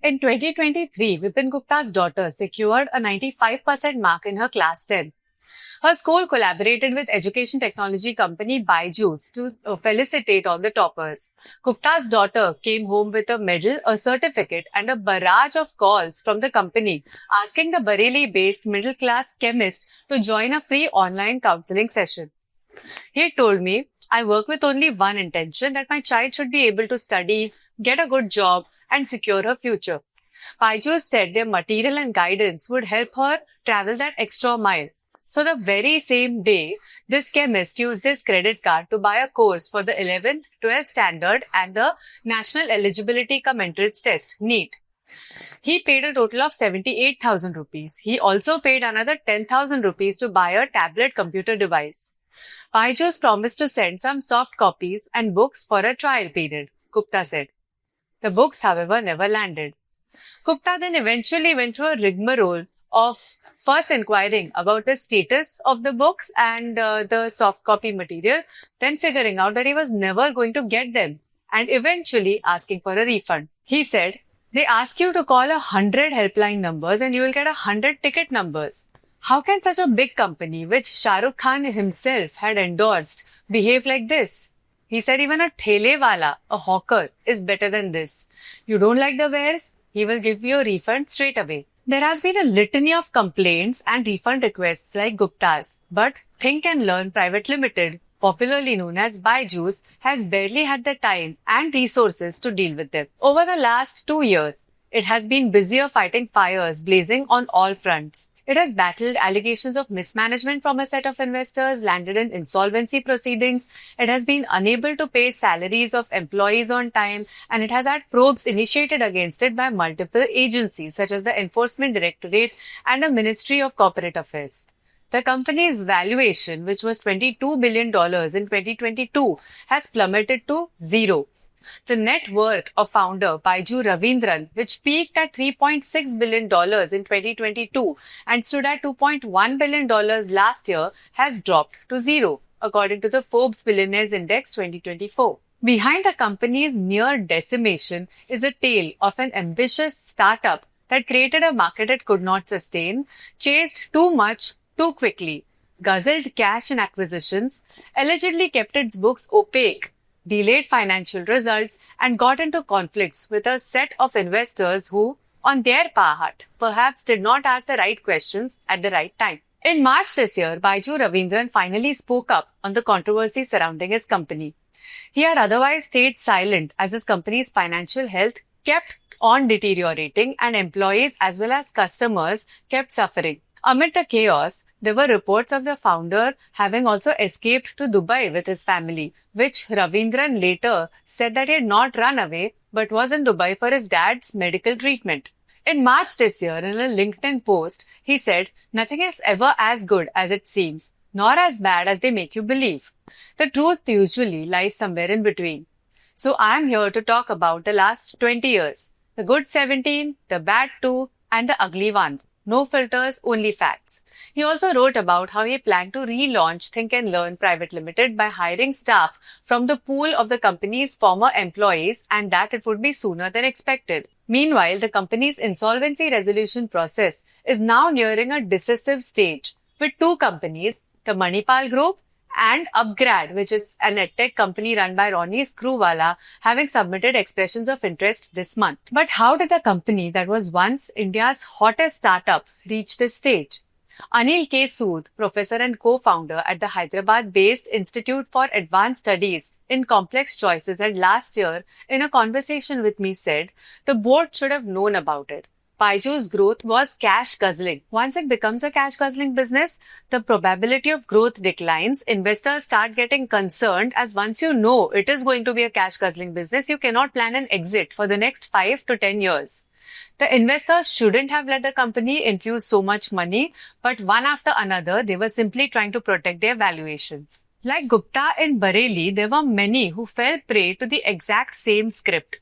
In 2023, Vipin Gupta's daughter secured a 95% mark in her class 10. Her school collaborated with education technology company Byju to felicitate all the toppers. Gupta's daughter came home with a medal, a certificate, and a barrage of calls from the company asking the Bareilly-based middle-class chemist to join a free online counseling session. He told me, I work with only one intention, that my child should be able to study, get a good job, and secure her future. Byju said their material and guidance would help her travel that extra mile. So the very same day, this chemist used his credit card to buy a course for the 11th, 12th standard and the National Eligibility Cum Entrance Test, NEET. He paid a total of 78,000 rupees. He also paid another 10,000 rupees to buy a tablet computer device. Byju's promised to send some soft copies and books for a trial period, Gupta said. The books, however, never landed. Gupta then eventually went through a rigmarole of first inquiring about the status of the books and the soft copy material, then figuring out that he was never going to get them and eventually asking for a refund. He said, they ask you to call 100 helpline numbers and you will get 100 ticket numbers. How can such a big company, which Shah Rukh Khan himself had endorsed, behave like this? He said even a thele wala, a hawker, is better than this. You don't like the wares? He will give you a refund straight away. There has been a litany of complaints and refund requests like Gupta's, but Think and Learn Private Limited, popularly known as Byju's, has barely had the time and resources to deal with them. Over the last 2 years, it has been busier fighting fires blazing on all fronts. It has battled allegations of mismanagement from a set of investors, landed in insolvency proceedings. It has been unable to pay salaries of employees on time, and it has had probes initiated against it by multiple agencies such as the Enforcement Directorate and the Ministry of Corporate Affairs. The company's valuation, which was $22 billion in 2022, has plummeted to zero. The net worth of founder Byju Ravindran, which peaked at $3.6 billion in 2022 and stood at $2.1 billion last year, has dropped to zero, according to the Forbes Billionaires Index 2024. Behind the company's near decimation is a tale of an ambitious startup that created a market it could not sustain, chased too much too quickly, guzzled cash in acquisitions, allegedly kept its books opaque, delayed financial results, and got into conflicts with a set of investors who, on their part, perhaps did not ask the right questions at the right time. In March this year, Byju Ravindran finally spoke up on the controversy surrounding his company. He had otherwise stayed silent as his company's financial health kept on deteriorating and employees as well as customers kept suffering. Amid the chaos, there were reports of the founder having also escaped to Dubai with his family, which Ravindran later said that he had not run away but was in Dubai for his dad's medical treatment. In March this year, in a LinkedIn post, he said, "Nothing is ever as good as it seems, nor as bad as they make you believe. The truth usually lies somewhere in between. So I am here to talk about the last 20 years, the good 17, the bad 2, and the ugly 1. No filters, only facts." He also wrote about how he planned to relaunch Think and Learn Private Limited by hiring staff from the pool of the company's former employees and that it would be sooner than expected. Meanwhile, the company's insolvency resolution process is now nearing a decisive stage, with 2 companies, the Manipal Group and Upgrad, which is an edtech company run by Ronnie Screwvala, having submitted expressions of interest this month. But how did the company that was once India's hottest startup reach this stage? Anil K. Sood, professor and co-founder at the Hyderabad-based Institute for Advanced Studies in Complex Choices, had last year, in a conversation with me, said the board should have known about it. Byju's growth was cash guzzling. Once it becomes a cash guzzling business, the probability of growth declines. Investors start getting concerned, as once you know it is going to be a cash guzzling business, you cannot plan an exit for the next 5 to 10 years. The investors shouldn't have let the company infuse so much money, but one after another, they were simply trying to protect their valuations. Like Gupta in Bareilly, there were many who fell prey to the exact same script.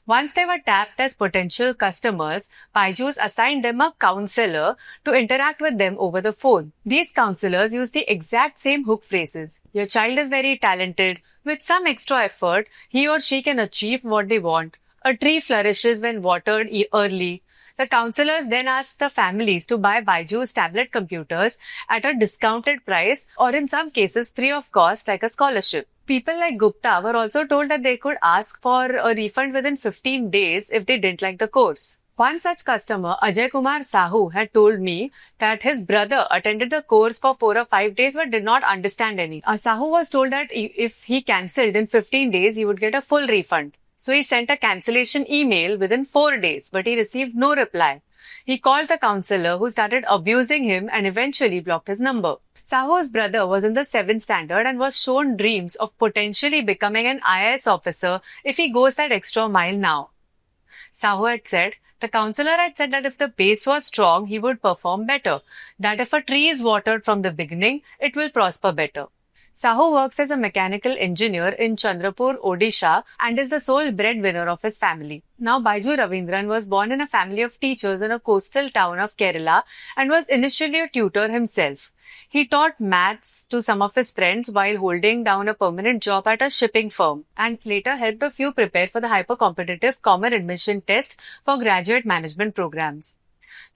Once they were tapped as potential customers, Byju's assigned them a counselor to interact with them over the phone. These counselors use the exact same hook phrases. Your child is very talented. With some extra effort, he or she can achieve what they want. A tree flourishes when watered early. The counselors then asked the families to buy Byju's tablet computers at a discounted price or in some cases free of cost like a scholarship. People like Gupta were also told that they could ask for a refund within 15 days if they didn't like the course. One such customer, Ajay Kumar Sahu, had told me that his brother attended the course for 4 or 5 days but did not understand any. Sahu was told that if he cancelled in 15 days, he would get a full refund. So he sent a cancellation email within 4 days, but he received no reply. He called the counselor who started abusing him and eventually blocked his number. Sahu's brother was in the 7th standard and was shown dreams of potentially becoming an IAS officer if he goes that extra mile now. Sahu had said, the counselor had said that if the base was strong, he would perform better. That if a tree is watered from the beginning, it will prosper better. Sahu works as a mechanical engineer in Chandrapur, Odisha and is the sole breadwinner of his family. Now, Byju Ravindran was born in a family of teachers in a coastal town of Kerala and was initially a tutor himself. He taught maths to some of his friends while holding down a permanent job at a shipping firm and later helped a few prepare for the hyper-competitive common admission test for graduate management programs.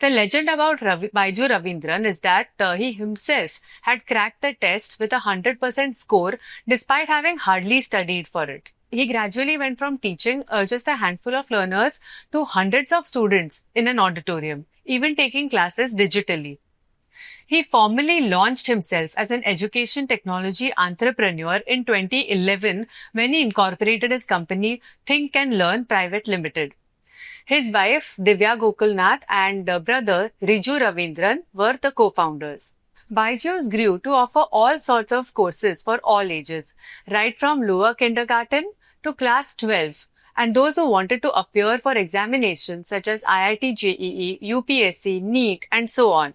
The legend about Byju Ravindran is that he himself had cracked the test with a 100% score despite having hardly studied for it. He gradually went from teaching just a handful of learners to hundreds of students in an auditorium, even taking classes digitally. He formally launched himself as an education technology entrepreneur in 2011 when he incorporated his company Think and Learn Private Limited. His wife Divya Gokulnath and brother Riju Ravindran were the co-founders. Byju's grew to offer all sorts of courses for all ages, right from lower kindergarten to class 12, and those who wanted to appear for examinations such as IIT JEE, UPSC, NEET, and so on.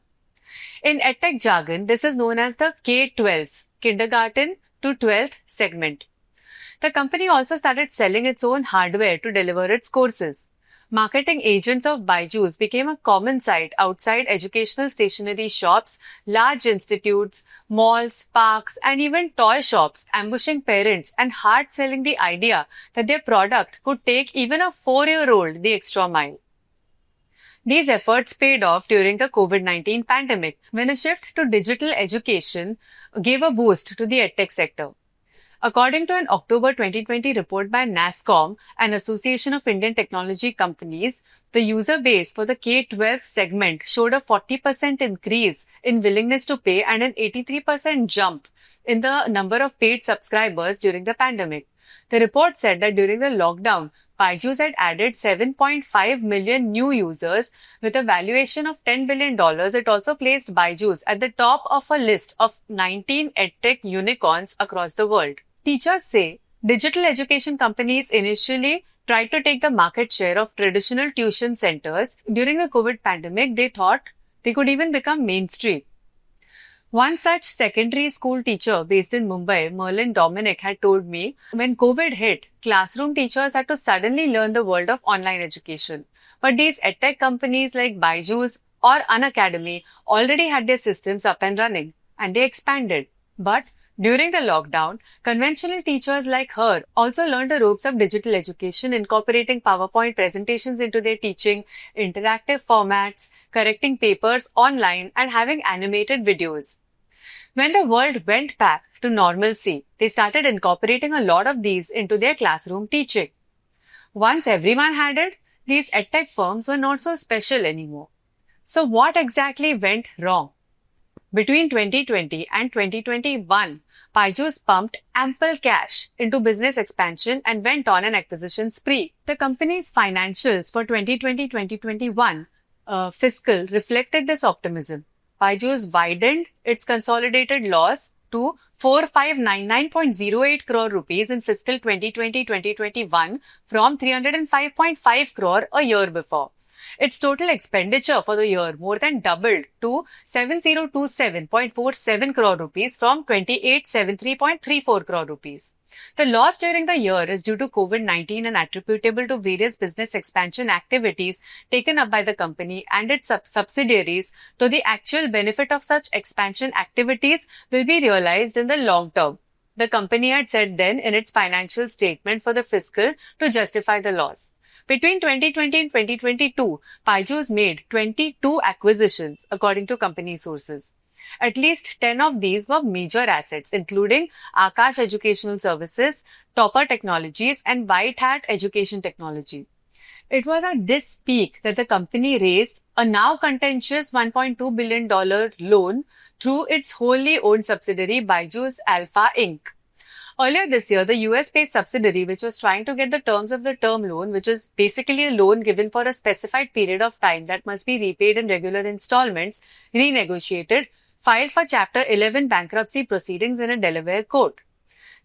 In EdTech jargon, this is known as the K-12, kindergarten to 12th segment. The company also started selling its own hardware to deliver its courses. Marketing agents of Byju's became a common sight outside educational stationery shops, large institutes, malls, parks, and even toy shops, ambushing parents and hard-selling the idea that their product could take even a 4-year-old the extra mile. These efforts paid off during the COVID-19 pandemic, when a shift to digital education gave a boost to the edtech sector. According to an October 2020 report by NASSCOM, an association of Indian technology companies, the user base for the K-12 segment showed a 40% increase in willingness to pay and an 83% jump in the number of paid subscribers during the pandemic. The report said that during the lockdown, Byju's had added 7.5 million new users with a valuation of $10 billion. It also placed Byju's at the top of a list of 19 edtech unicorns across the world. Teachers say digital education companies initially tried to take the market share of traditional tuition centers. During the COVID pandemic, they thought they could even become mainstream. One such secondary school teacher based in Mumbai, Merlin Dominic, had told me, when COVID hit, classroom teachers had to suddenly learn the world of online education. But these edtech companies like Byju's or Unacademy already had their systems up and running, and they expanded. But during the lockdown, conventional teachers like her also learned the ropes of digital education, incorporating PowerPoint presentations into their teaching, interactive formats, correcting papers online, and having animated videos. When the world went back to normalcy, they started incorporating a lot of these into their classroom teaching. Once everyone had it, these edtech firms were not so special anymore. So what exactly went wrong? Between 2020 and 2021, Byju's pumped ample cash into business expansion and went on an acquisition spree. The company's financials for 2020-2021 fiscal reflected this optimism. Byju's widened its consolidated loss to 4599.08 crore rupees in fiscal 2020-2021 from 305.5 crore a year before. Its total expenditure for the year more than doubled to 7027.47 crore rupees from 2873.34 crore rupees. The loss during the year is due to COVID-19 and attributable to various business expansion activities taken up by the company and its subsidiaries, though the actual benefit of such expansion activities will be realized in the long term. The company had said then in its financial statement for the fiscal to justify the loss. Between 2020 and 2022, Byju's made 22 acquisitions, according to company sources. At least 10 of these were major assets, including Akash Educational Services, Topper Technologies, and White Hat Education Technology. It was at this peak that the company raised a now contentious $1.2 billion loan through its wholly owned subsidiary Byju's Alpha Inc. Earlier this year, the US-based subsidiary, which was trying to get the terms of the term loan, which is basically a loan given for a specified period of time that must be repaid in regular installments, renegotiated, filed for Chapter 11 bankruptcy proceedings in a Delaware court.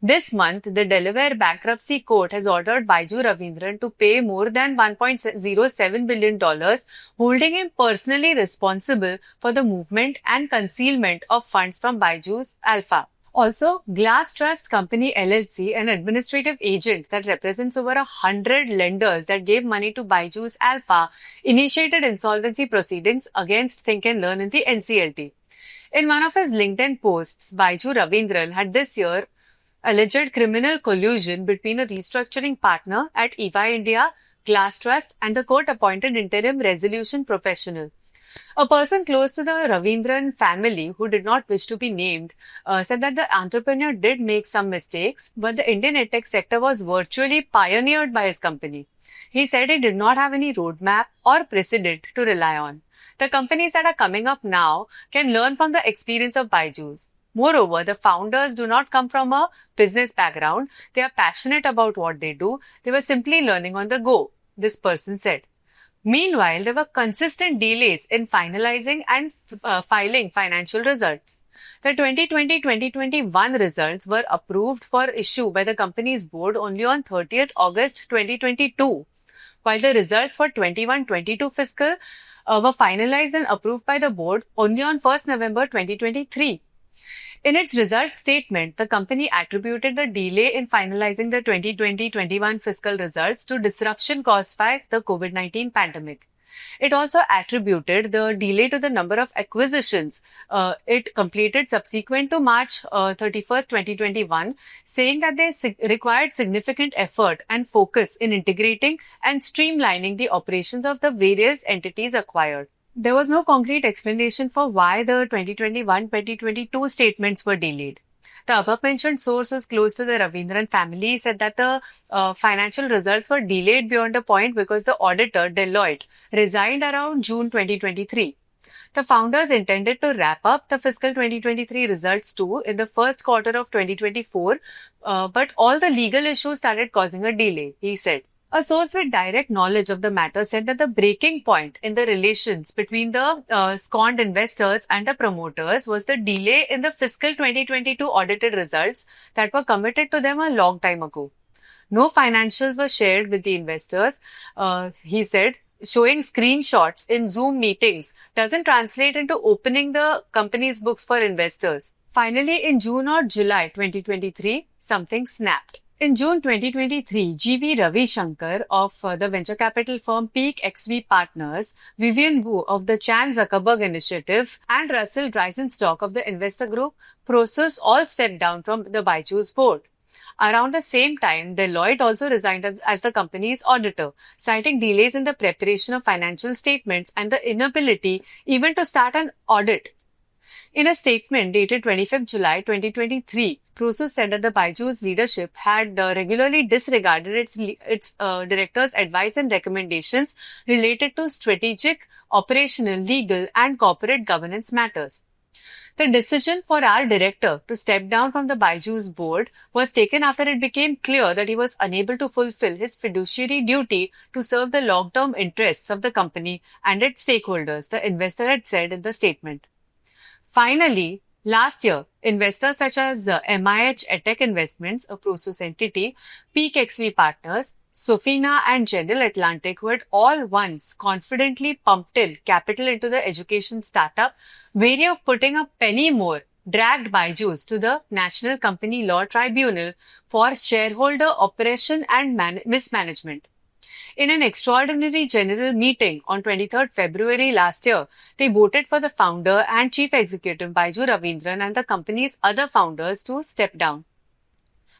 This month, the Delaware Bankruptcy Court has ordered Byju Ravindran to pay more than $1.07 billion, holding him personally responsible for the movement and concealment of funds from Byju's Alpha. Also, Glass Trust Company LLC, an administrative agent that represents over 100 lenders that gave money to Byju's Alpha, initiated insolvency proceedings against Think and Learn in the NCLT. In one of his LinkedIn posts, Byju Ravindran had this year alleged criminal collusion between a restructuring partner at EY India, Glass Trust, and the court-appointed interim resolution professional. A person close to the Ravindran family, who did not wish to be named, said that the entrepreneur did make some mistakes, but the Indian edtech sector was virtually pioneered by his company. He said he did not have any roadmap or precedent to rely on. The companies that are coming up now can learn from the experience of Byju's. Moreover, the founders do not come from a business background. They are passionate about what they do. They were simply learning on the go, this person said. Meanwhile, there were consistent delays in finalizing and filing financial results. The 2020-2021 results were approved for issue by the company's board only on 30th August 2022, while the results for 21-22 fiscal were finalized and approved by the board only on 1st November 2023. In its results statement, the company attributed the delay in finalizing the 2020-21 fiscal results to disruption caused by the COVID-19 pandemic. It also attributed the delay to the number of acquisitions it completed subsequent to March 31st, 2021, saying that they required significant effort and focus in integrating and streamlining the operations of the various entities acquired. There was no concrete explanation for why the 2021-2022 statements were delayed. The above-mentioned source was close to the Ravindran family, said that the financial results were delayed beyond a point because the auditor, Deloitte, resigned around June 2023. The founders intended to wrap up the fiscal 2023 results too in the first quarter of 2024, but all the legal issues started causing a delay, he said. A source with direct knowledge of the matter said that the breaking point in the relations between the scorned investors and the promoters was the delay in the fiscal 2022 audited results that were committed to them a long time ago. No financials were shared with the investors, he said. Showing screenshots in Zoom meetings doesn't translate into opening the company's books for investors. Finally, in June or July 2023, something snapped. In June 2023, G.V. Ravi Shankar of the venture capital firm Peak XV Partners, Vivian Wu of the Chan Zuckerberg Initiative, and Russell Dreisenstock of the investor group Prosus all stepped down from the Byju's board. Around the same time, Deloitte also resigned as the company's auditor, citing delays in the preparation of financial statements and the inability even to start an audit. In a statement dated 25th July 2023, Prosus said that the Byju's leadership had regularly disregarded its directors' advice and recommendations related to strategic, operational, legal, and corporate governance matters. The decision for our director to step down from the Byju's board was taken after it became clear that he was unable to fulfill his fiduciary duty to serve the long-term interests of the company and its stakeholders, the investor had said in the statement. Finally, last year, investors such as MIH EdTech Investments, a Prosus entity, Peak XV Partners, Sofina and General Atlantic, who had all once confidently pumped in capital into the education startup, wary of putting a penny more, dragged Byju's to the National Company Law Tribunal for shareholder oppression and mismanagement. In an extraordinary general meeting on 23rd February last year, they voted for the founder and chief executive Byju Ravindran and the company's other founders to step down.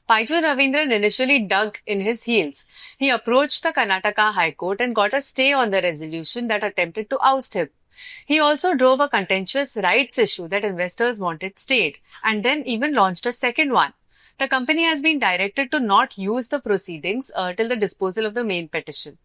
Byju Ravindran initially dug in his heels. He approached the Karnataka High Court and got a stay on the resolution that attempted to oust him. He also drove a contentious rights issue that investors wanted stayed, and then even launched a second one. The company has been directed to not use the proceedings till the disposal of the main petition.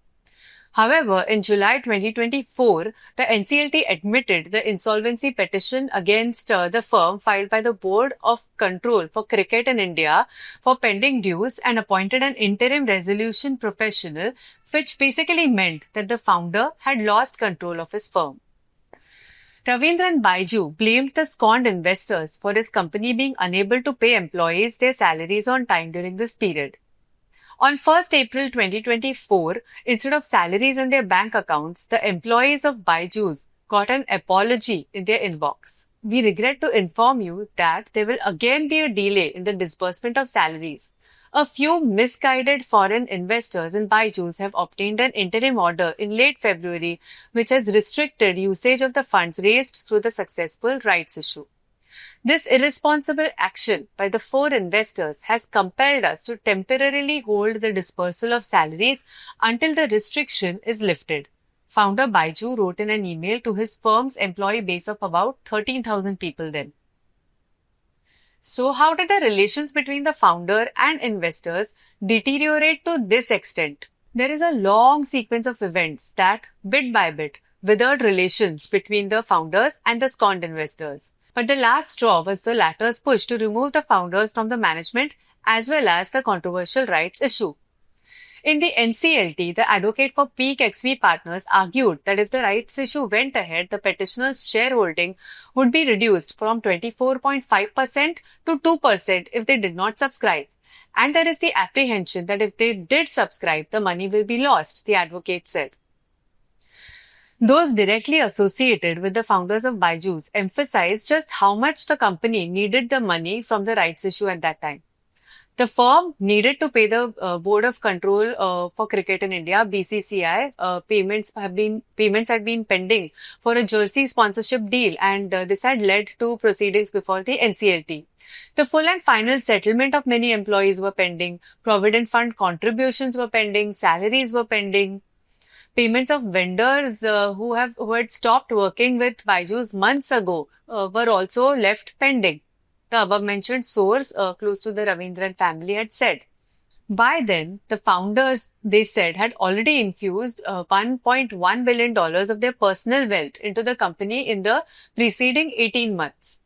However, in July 2024, the NCLT admitted the insolvency petition against the firm filed by the Board of Control for Cricket in India for pending dues and appointed an interim resolution professional, which basically meant that the founder had lost control of his firm. Ravindran Byju blamed the scorned investors for his company being unable to pay employees their salaries on time during this period. On 1st April 2024, instead of salaries in their bank accounts, the employees of Byju's got an apology in their inbox. We regret to inform you that there will again be a delay in the disbursement of salaries. A few misguided foreign investors in Byju's have obtained an interim order in late February, which has restricted usage of the funds raised through the successful rights issue. This irresponsible action by the four investors has compelled us to temporarily hold the dispersal of salaries until the restriction is lifted. Founder Byju wrote in an email to his firm's employee base of about 13,000 people then. So how did the relations between the founder and investors deteriorate to this extent? There is a long sequence of events that, bit by bit, withered relations between the founders and the scorned investors. But the last straw was the latter's push to remove the founders from the management as well as the controversial rights issue. In the NCLT, the advocate for Peak XV Partners argued that if the rights issue went ahead, the petitioner's shareholding would be reduced from 24.5% to 2% if they did not subscribe. And there is the apprehension that if they did subscribe, the money will be lost, the advocate said. Those directly associated with the founders of Byju's emphasized just how much the company needed the money from the rights issue at that time. The firm needed to pay the Board of Control for Cricket in India, BCCI. Payments had been pending for a jersey sponsorship deal, and this had led to proceedings before the NCLT. The full and final settlement of many employees were pending. Provident fund contributions were pending. Salaries were pending. Payments of vendors who had stopped working with Byju's months ago were also left pending. The above-mentioned source close to the Ravindran family had said. By then, the founders, they said, had already infused $1.1 billion of their personal wealth into the company in the preceding 18 months.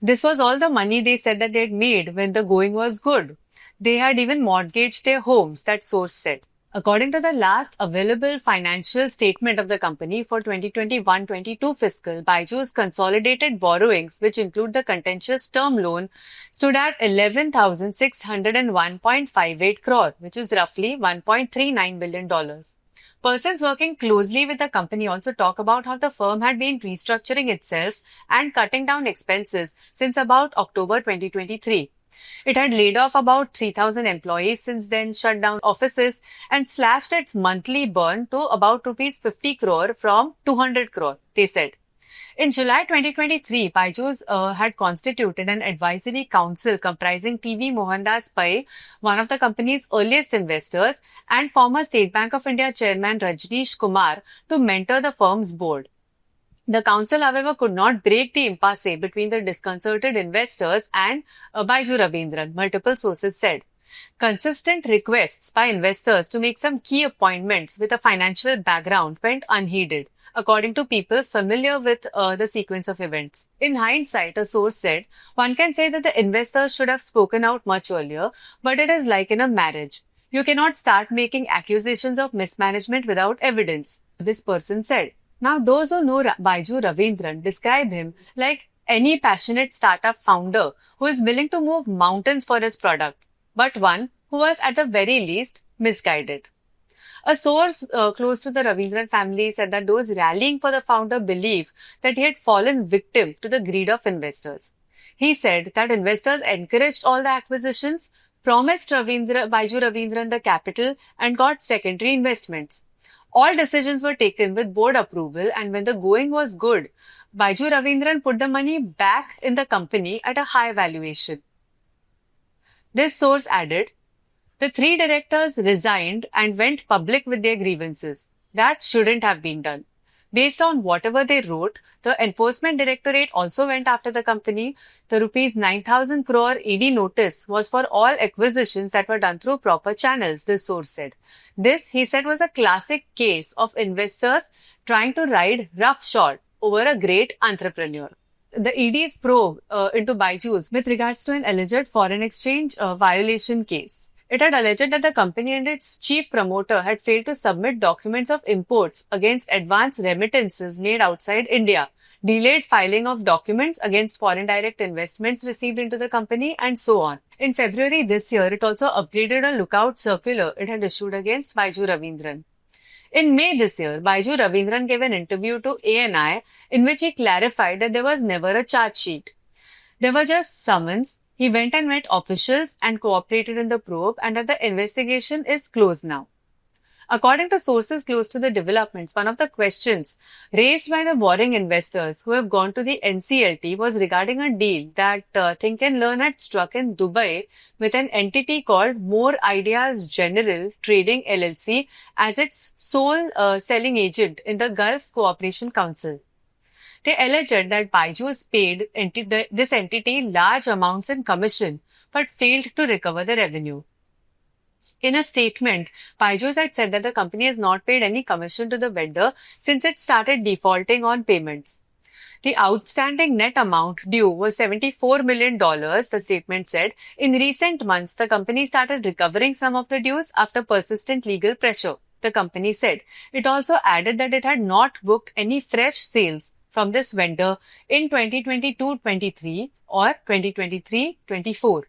This was all the money they said that they had made when the going was good. They had even mortgaged their homes, that source said. According to the last available financial statement of the company for 2021-22 fiscal, Byju's consolidated borrowings, which include the contentious term loan, stood at 11,601.58 crore, which is roughly $1.39 billion. Persons working closely with the company also talk about how the firm had been restructuring itself and cutting down expenses since about October 2023. It had laid off about 3,000 employees since then, shut down offices and slashed its monthly burn to about Rs 50 crore from 200 crore, they said. In July 2023, Byju's had constituted an advisory council comprising TV Mohandas Pai, one of the company's earliest investors, and former State Bank of India chairman Rajneesh Kumar to mentor the firm's board. The council, however, could not break the impasse between the disconcerted investors and Byju Ravindran, multiple sources said. Consistent requests by investors to make some key appointments with a financial background went unheeded, according to people familiar with the sequence of events. In hindsight, a source said, one can say that the investors should have spoken out much earlier, but it is like in a marriage. You cannot start making accusations of mismanagement without evidence, this person said. Now, those who know Byju Ravindran describe him like any passionate startup founder who is willing to move mountains for his product, but one who was at the very least misguided. A source close to the Ravindran family said that those rallying for the founder believe that he had fallen victim to the greed of investors. He said that investors encouraged all the acquisitions, promised Byju Ravindran the capital, and got secondary investments. All decisions were taken with board approval, and when the going was good, Byju Ravindran put the money back in the company at a high valuation. This source added, the three directors resigned and went public with their grievances. That shouldn't have been done. Based on whatever they wrote, the Enforcement Directorate also went after the company. The rupees 9,000 crore ED notice was for all acquisitions that were done through proper channels, this source said. This, he said, was a classic case of investors trying to ride roughshod over a great entrepreneur. The ED's probe into Byju's with regards to an alleged foreign exchange violation case. It had alleged that the company and its chief promoter had failed to submit documents of imports against advance remittances made outside India, delayed filing of documents against foreign direct investments received into the company, and so on. In February this year, it also upgraded a lookout circular it had issued against Byju Ravindran. In May this year, Byju Ravindran gave an interview to ANI in which he clarified that there was never a charge sheet. There were just summons. He went and met officials and cooperated in the probe, and that the investigation is closed now. According to sources close to the developments, one of the questions raised by the warring investors who have gone to the NCLT was regarding a deal that Think and Learn had struck in Dubai with an entity called More Ideas General Trading LLC as its sole selling agent in the Gulf Cooperation Council. They alleged that Byju's paid this entity large amounts in commission but failed to recover the revenue. In a statement, Byju's had said that the company has not paid any commission to the vendor since it started defaulting on payments. The outstanding net amount due was $74 million, the statement said. In recent months, the company started recovering some of the dues after persistent legal pressure, the company said. It also added that it had not booked any fresh sales from this vendor in 2022-23 or 2023-24.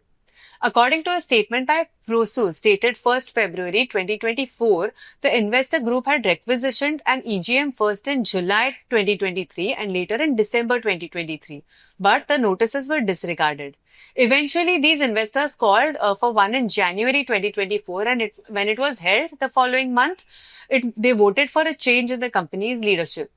According to a statement by Prosus dated 1st February 2024, the investor group had requisitioned an EGM first in July 2023 and later in December 2023, but the notices were disregarded. Eventually, these investors called for one in January 2024, and when it was held the following month, they voted for a change in the company's leadership.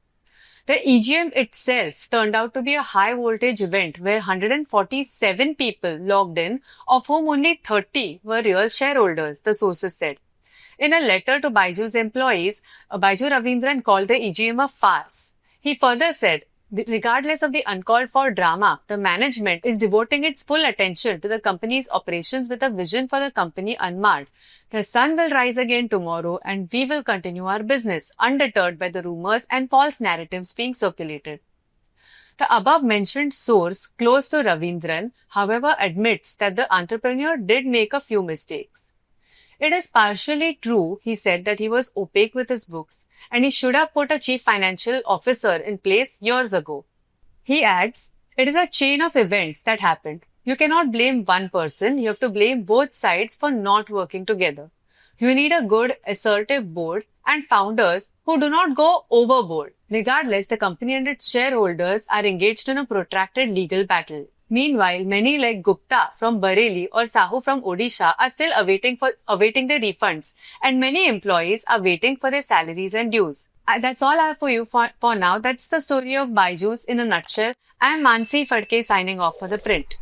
The EGM itself turned out to be a high-voltage event where 147 people logged in, of whom only 30 were real shareholders, the sources said. In a letter to Byju's employees, Byju Ravindran called the EGM a farce. He further said, regardless of the uncalled for drama, the management is devoting its full attention to the company's operations with a vision for the company unmarred. The sun will rise again tomorrow and we will continue our business, undeterred by the rumors and false narratives being circulated. The above-mentioned source close to Ravindran, however, admits that the entrepreneur did make a few mistakes. It is partially true, he said, that he was opaque with his books and he should have put a chief financial officer in place years ago. He adds, it is a chain of events that happened. You cannot blame one person, you have to blame both sides for not working together. You need a good, assertive board and founders who do not go overboard. Regardless, the company and its shareholders are engaged in a protracted legal battle. Meanwhile, many like Gupta from Bareilly or Sahu from Odisha are still awaiting their refunds, and many employees are waiting for their salaries and dues. That's all I have for you for now. That's the story of Byju's in a nutshell. I am Manasi Phadke signing off for The Print.